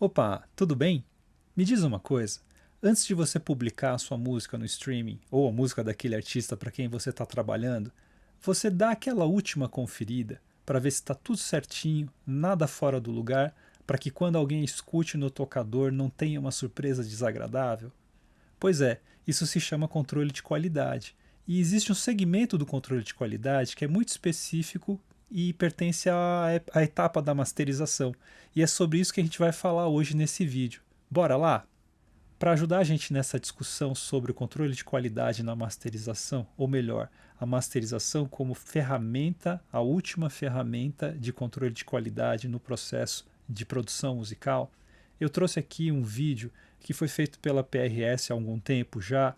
Opa, tudo bem? Me diz uma coisa. Antes de você publicar a sua música no streaming ou a música daquele artista para quem você está trabalhando, você dá aquela última conferida para ver se está tudo certinho, nada fora do lugar, para que quando alguém escute no tocador não tenha uma surpresa desagradável? Pois é, isso se chama controle de qualidade. E existe um segmento do controle de qualidade que é muito específico e pertence à etapa da masterização. E é sobre isso que a gente vai falar hoje nesse vídeo. Bora lá? Para ajudar a gente nessa discussão sobre o controle de qualidade na masterização, ou melhor, a masterização como ferramenta, a última ferramenta de controle de qualidade no processo de produção musical, eu trouxe aqui um vídeo que foi feito pela PRS há algum tempo já,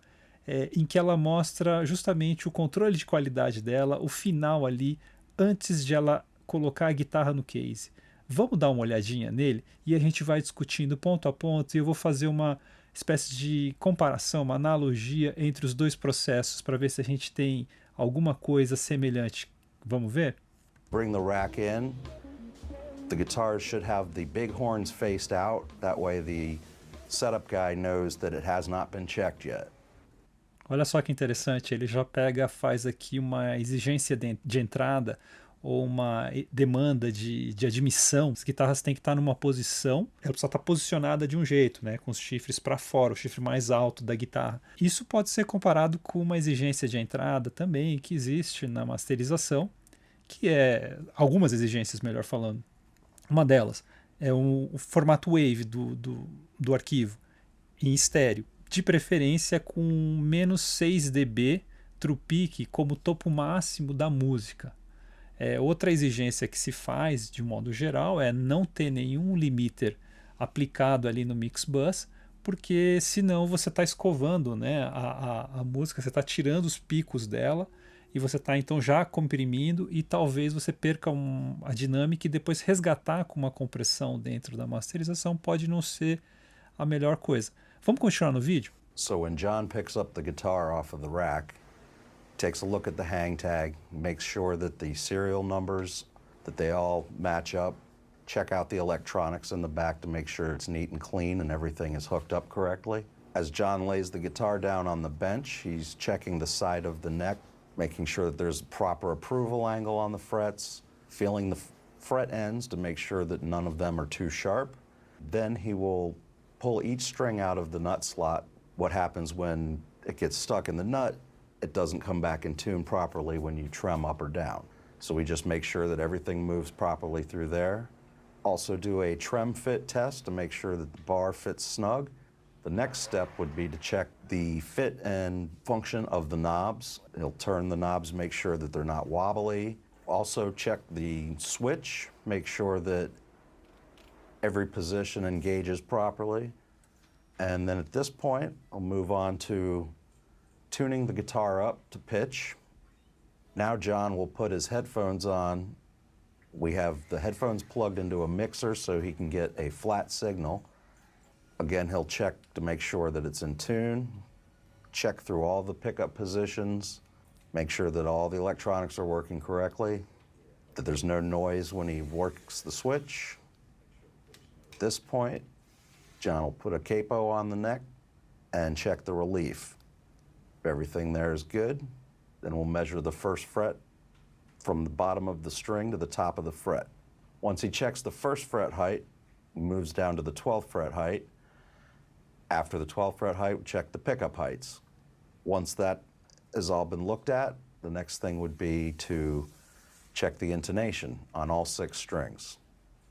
em que ela mostra justamente o controle de qualidade dela, o final ali, antes de ela colocar a guitarra no case. Vamos dar uma olhadinha nele e a gente vai discutindo ponto a ponto e eu vou fazer uma espécie de comparação, uma analogia entre os dois processos para ver se a gente tem alguma coisa semelhante. Vamos ver? Bring the rack in. The guitars should have the big horns faced out. That way the setup guy knows that it has not been checked yet. Olha só que interessante, ele já pega, faz aqui uma exigência de entrada ou uma demanda de admissão. As guitarras têm que estar numa posição, ela precisa estar posicionada de um jeito, né, com os chifres para fora, o chifre mais alto da guitarra. Isso pode ser comparado com uma exigência de entrada também que existe na masterização, que é algumas exigências, melhor falando. Uma delas é o formato WAV do arquivo em estéreo, de preferência com menos 6 dB true peak como topo máximo da música. Outra exigência que se faz, de modo geral, é não ter nenhum limiter aplicado ali no mix bus, porque senão você está escovando, né, a música, você está tirando os picos dela e você está então já comprimindo e talvez você perca a dinâmica e depois resgatar com uma compressão dentro da masterização pode não ser a melhor coisa. Vamos continuar no vídeo? So when John picks up the guitar off of the rack, takes a look at the hang tag, makes sure that the serial numbers, that they all match up, check out the electronics in the back to make sure it's neat and clean and everything is hooked up correctly. As John lays the guitar down on the bench, he's checking the side of the neck, making sure that there's proper approval angle on the frets, feeling the fret ends to make sure that none of them are too sharp. Then he will pull each string out of the nut slot. What happens when it gets stuck in the nut, it doesn't come back in tune properly when you trim up or down. So we just make sure that everything moves properly through there. Also do a trem fit test to make sure that the bar fits snug. The next step would be to check the fit and function of the knobs. He'll turn the knobs, make sure that they're not wobbly. Also check the switch, make sure that every position engages properly. And then at this point, I'll move on to tuning the guitar up to pitch. Now John will put his headphones on. We have the headphones plugged into a mixer so he can get a flat signal. Again, he'll check to make sure that it's in tune, check through all the pickup positions, make sure that all the electronics are working correctly, that there's no noise when he works the switch. At this point, John will put a capo on the neck and check the relief. If everything there is good, then we'll measure the first fret from the bottom of the string to the top of the fret. Once he checks the first fret height, he moves down to the 12th fret height. After the 12th fret height, we check the pickup heights. Once that has all been looked at, the next thing would be to check the intonation on all 6 strings.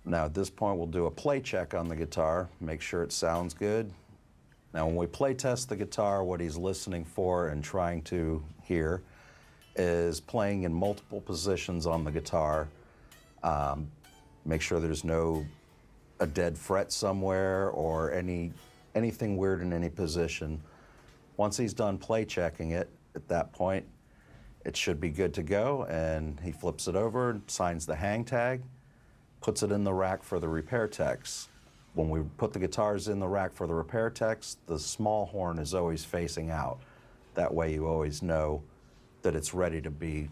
Now at this point, we'll do a play check on the guitar, make sure it sounds good. Now when we play test the guitar, what he's listening for and trying to hear is playing in multiple positions on the guitar. Make sure there's a dead fret somewhere or anything weird in any position. Once he's done play checking it, at that point, it should be good to go, and he flips it over, signs the hang tag, puts it in the rack for the repair techs. When we put the guitars in the rack for the repair techs, the small horn is always facing out. That way you always know that it's ready to be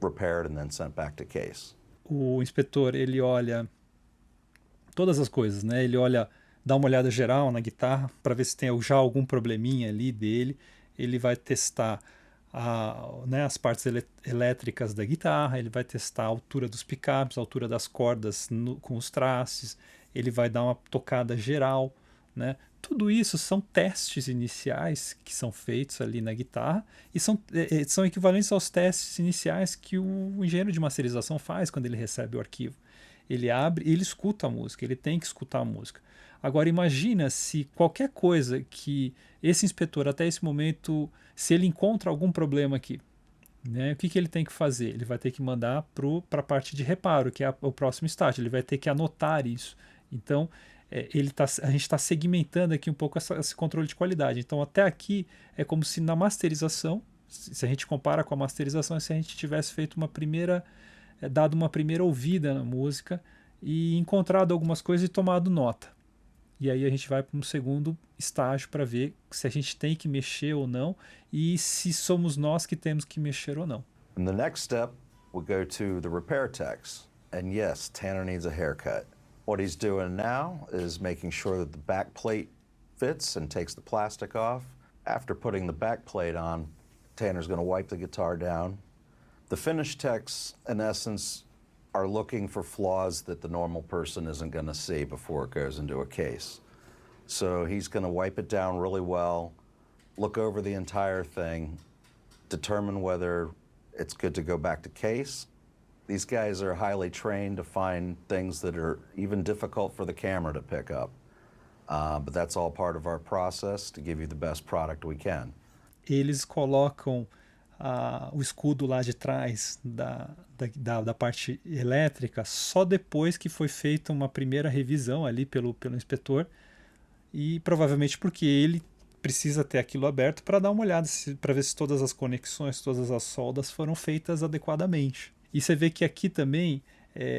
repaired and then sent back to case. O inspetor, ele olha todas as coisas, né? Ele olha, dá uma olhada geral na guitarra para ver se tem já algum probleminha ali dele. Ele vai testar né, as partes elétricas da guitarra, ele vai testar a altura dos picapes, a altura das cordas com os trastes, ele vai dar uma tocada geral, né? Tudo isso são testes iniciais que são feitos ali na guitarra e são equivalentes aos testes iniciais que o engenheiro de masterização faz quando ele recebe o arquivo. Ele abre e ele escuta a música, ele tem que escutar a música. Agora imagina se qualquer coisa que esse inspetor até esse momento, se ele encontra algum problema aqui, né, o que ele tem que fazer? Ele vai ter que mandar para a parte de reparo, que é o próximo estágio, ele vai ter que anotar isso. Então a gente está segmentando aqui um pouco esse controle de qualidade. Então até aqui é como se na masterização, se a gente compara com a masterização, se a gente tivesse feito dado uma primeira ouvida na música e encontrado algumas coisas e tomado nota. E aí a gente vai para um segundo estágio para ver se a gente tem que mexer ou não e se somos nós que temos que mexer ou não. In the next step, we go to the repair techs. And yes, Tanner needs a haircut. What he's doing now is making sure that the back plate fits and takes the plastic off. After putting the back plate on, Tanner's going to wipe the guitar down. The finish techs, in essence, are looking for flaws that the normal person isn't going to see before it goes into a case. So he's going to wipe it down really well, look over the entire thing, determine whether it's good to go back to case. These guys are highly trained to find things that are even difficult for the camera to pick up. But that's all part of our process to give you the best product we can. Eles colocam o escudo lá de trás da parte elétrica só depois que foi feita uma primeira revisão ali pelo inspetor e provavelmente porque ele precisa ter aquilo aberto para dar uma olhada para ver se todas as conexões, todas as soldas foram feitas adequadamente. E você vê que aqui também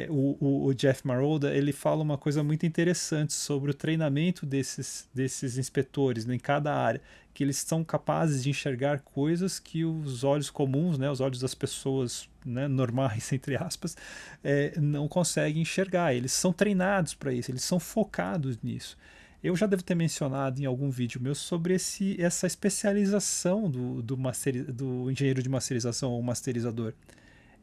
o Jeff Marolda ele fala uma coisa muito interessante sobre o treinamento desses inspetores, né, em cada área, que eles são capazes de enxergar coisas que os olhos comuns, né, os olhos das pessoas, né, normais, entre aspas, não conseguem enxergar. Eles são treinados para isso, eles são focados nisso. Eu já devo ter mencionado em algum vídeo meu sobre essa especialização do engenheiro de masterização ou masterizador.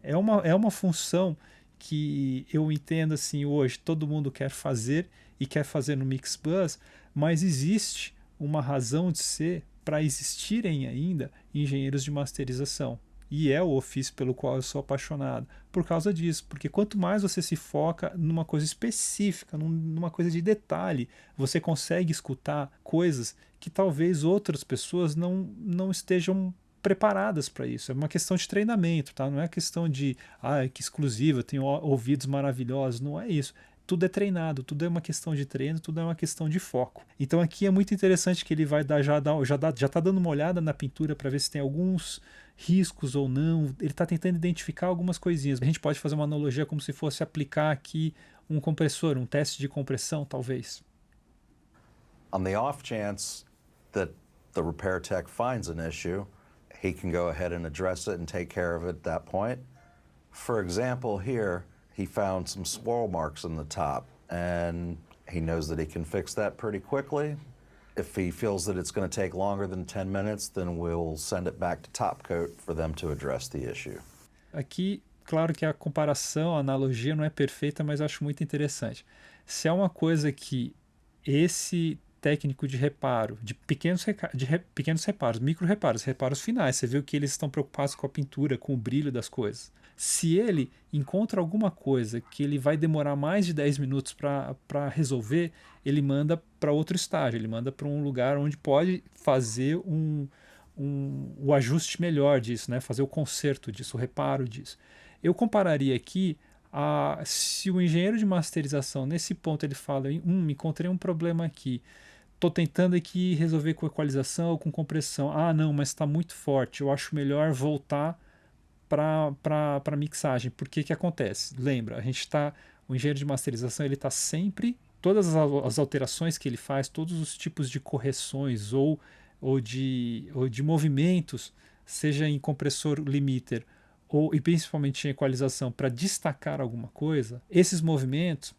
É uma função que eu entendo assim hoje, todo mundo quer fazer e quer fazer no Mixbus, mas existe uma razão de ser para existirem ainda engenheiros de masterização. E é o ofício pelo qual eu sou apaixonado. Por causa disso, porque quanto mais você se foca numa coisa específica, numa coisa de detalhe, você consegue escutar coisas que talvez outras pessoas não estejam preparadas para isso. É uma questão de treinamento, tá? Não é questão de que exclusiva, eu tenho ouvidos maravilhosos, não é isso. Tudo é treinado, tudo é uma questão de treino, tudo é uma questão de foco. Então aqui é muito interessante que ele vai já está dando uma olhada na pintura para ver se tem alguns riscos ou não. Ele está tentando identificar algumas coisinhas. A gente pode fazer uma analogia como se fosse aplicar aqui um compressor, um teste de compressão, talvez. On the off chance that the repair tech finds an issue, he can go ahead and address it and take care of it at that point. For example, here, he found some swirl marks in the top, and he knows that he can fix that pretty quickly. If he feels that it's going to take longer than 10 minutes, then we'll send it back to Top Coat for them to address the issue. Aqui, claro que a comparação, a analogia não é perfeita, mas eu acho muito interessante. Se é uma coisa que esse técnico de reparo, de pequenos reparos, micro reparos, reparos finais, você viu que eles estão preocupados com a pintura, com o brilho das coisas. Se ele encontra alguma coisa que ele vai demorar mais de 10 minutos para resolver, ele manda para outro estágio, ele manda para um lugar onde pode fazer o ajuste melhor disso, né? Fazer o conserto disso, o reparo disso. Eu compararia aqui se o engenheiro de masterização, nesse ponto, ele fala, encontrei um problema aqui, estou tentando aqui resolver com equalização ou com compressão. Não, mas está muito forte, eu acho melhor voltar para mixagem. Por que acontece? Lembra, o engenheiro de masterização ele está sempre, todas as alterações que ele faz, todos os tipos de correções ou de movimentos, seja em compressor limiter e principalmente em equalização, para destacar alguma coisa, esses movimentos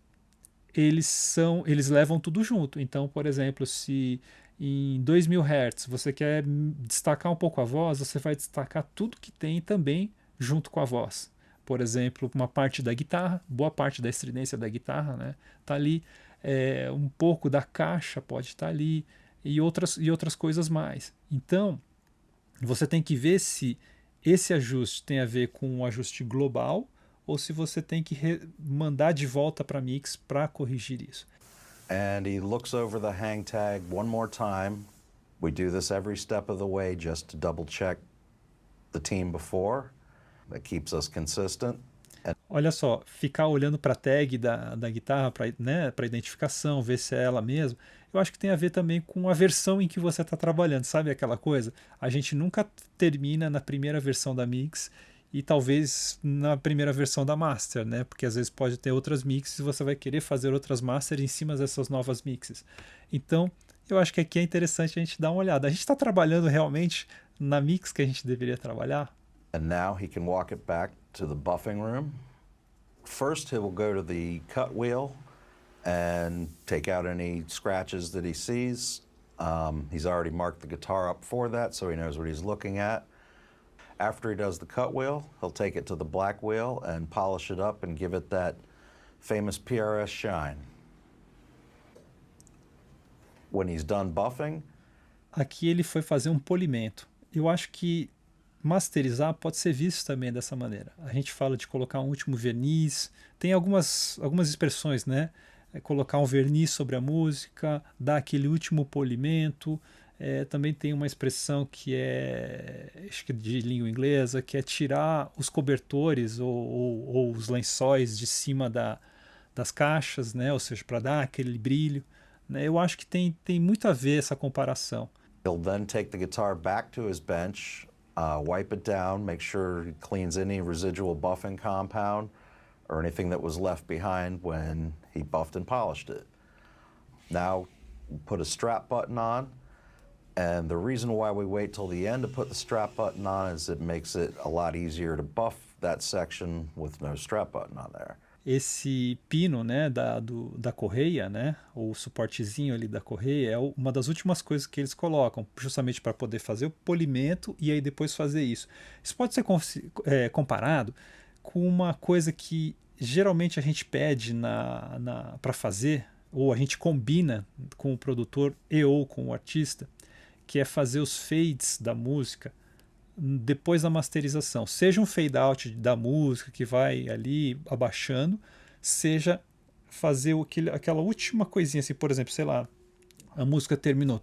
eles levam tudo junto. Então, por exemplo, se em 2000 Hz você quer destacar um pouco a voz, você vai destacar tudo que tem também junto com a voz. Por exemplo, uma parte da guitarra, boa parte da estridência da guitarra, né, tá ali, um pouco da caixa pode estar ali e outras coisas mais. Então, você tem que ver se esse ajuste tem a ver com um ajuste global ou se você tem que mandar de volta para mix para corrigir isso. And he looks over the hang tag one more time. We do this every step of the way just to double check the team before. That keeps us consistent. Olha só, ficar olhando para a tag da guitarra para, né, para identificação, ver se é ela mesmo, eu acho que tem a ver também com a versão em que você está trabalhando, sabe aquela coisa? A gente nunca termina na primeira versão da mix e talvez na primeira versão da master, né? Porque às vezes pode ter outras mixes e você vai querer fazer outras masters em cima dessas novas mixes. Então, eu acho que aqui é interessante a gente dar uma olhada. A gente está trabalhando realmente na mix que a gente deveria trabalhar? And now he can walk it back to the buffing room. First, he will go to the cut wheel and take out any scratches that he sees. He's already marked the guitar up for that, so he knows what he's looking at. After he does the cut wheel, he'll take it to the black wheel and polish it up and give it that famous PRS shine. When he's done buffing, aqui ele foi fazer um polimento. Eu acho que masterizar pode ser visto também dessa maneira. A gente fala de colocar um último verniz, tem algumas expressões, né? Colocar um verniz sobre a música, dar aquele último polimento. Também tem uma expressão que acho que de língua inglesa, que é tirar os cobertores ou os lençóis de cima das caixas, né? Ou seja, para dar aquele brilho. Né? Eu acho que tem muito a ver essa comparação. he'll then take the guitar back to his bench, wipe it down, make sure he cleans any residual buffing compound or anything that was left behind when he buffed and polished it. Now, put a strap button on, and the reason why we wait till the end to put the strap button on is it makes it a lot easier to buff that section with no strap button on there. Esse pino, né, da correia, né, o suportezinho ali da correia, é uma das últimas coisas que eles colocam, justamente para poder fazer o polimento e aí depois fazer isso. Isso pode ser comparado com uma coisa que geralmente a gente pede para fazer, ou a gente combina com o produtor ou com o artista, que é fazer os fades da música depois da masterização. Seja um fade out da música que vai ali abaixando, seja fazer aquela última coisinha, assim, por exemplo, sei lá, a música terminou,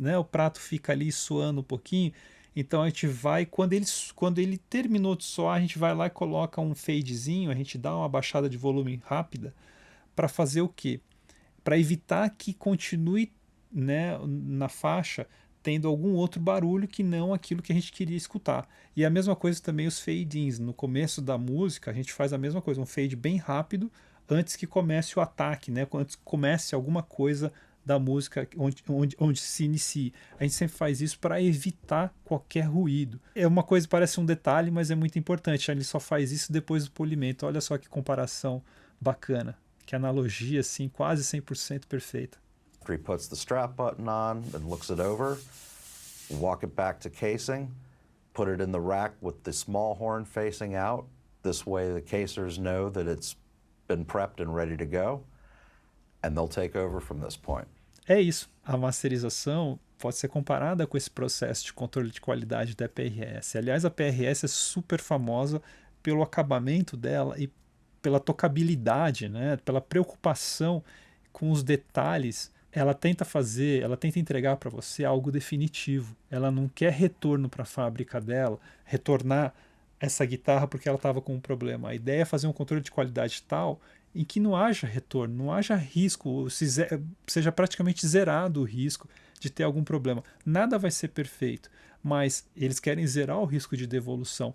né? O prato fica ali suando um pouquinho, então a gente vai, quando ele terminou de soar, a gente vai lá e coloca um fadezinho, a gente dá uma baixada de volume rápida para fazer o quê? Para evitar que continue, né, na faixa tendo algum outro barulho que não aquilo que a gente queria escutar. E a mesma coisa também os fade-ins. No começo da música a gente faz a mesma coisa, um fade bem rápido antes que comece o ataque, né? Antes que comece alguma coisa da música onde se inicie. A gente sempre faz isso para evitar qualquer ruído. É uma coisa, parece um detalhe, mas é muito importante. Ele só faz isso depois do polimento. Olha só que comparação bacana. Que analogia, assim, quase 100% perfeita. After he puts the strap button on and looks it over, walk it back to casing, put it in the rack with the small horn facing out. This way the casers know that it's been prepped and ready to go, and they'll take over from this point. É isso. A masterização pode ser comparada com esse processo de controle de qualidade da PRS. Aliás, a PRS é super famosa pelo acabamento dela e pela tocabilidade, né? Pela preocupação com os detalhes. Ela tenta entregar para você algo definitivo. Ela não quer retorno para a fábrica dela, retornar essa guitarra porque ela estava com um problema. A ideia é fazer um controle de qualidade tal em que não haja retorno, não haja risco, seja praticamente zerado o risco de ter algum problema. Nada vai ser perfeito, mas eles querem zerar o risco de devolução.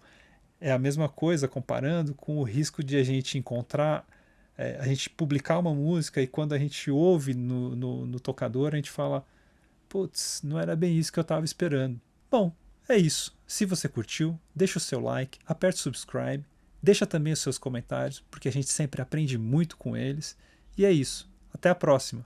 É a mesma coisa comparando com o risco de a gente encontrar, a gente publicar uma música e quando a gente ouve no tocador, a gente fala, putz, não era bem isso que eu estava esperando. Bom, é isso. Se você curtiu, deixa o seu like, aperte o subscribe Deixa também os seus comentários, porque a gente sempre aprende muito com eles. E é isso. Até a próxima!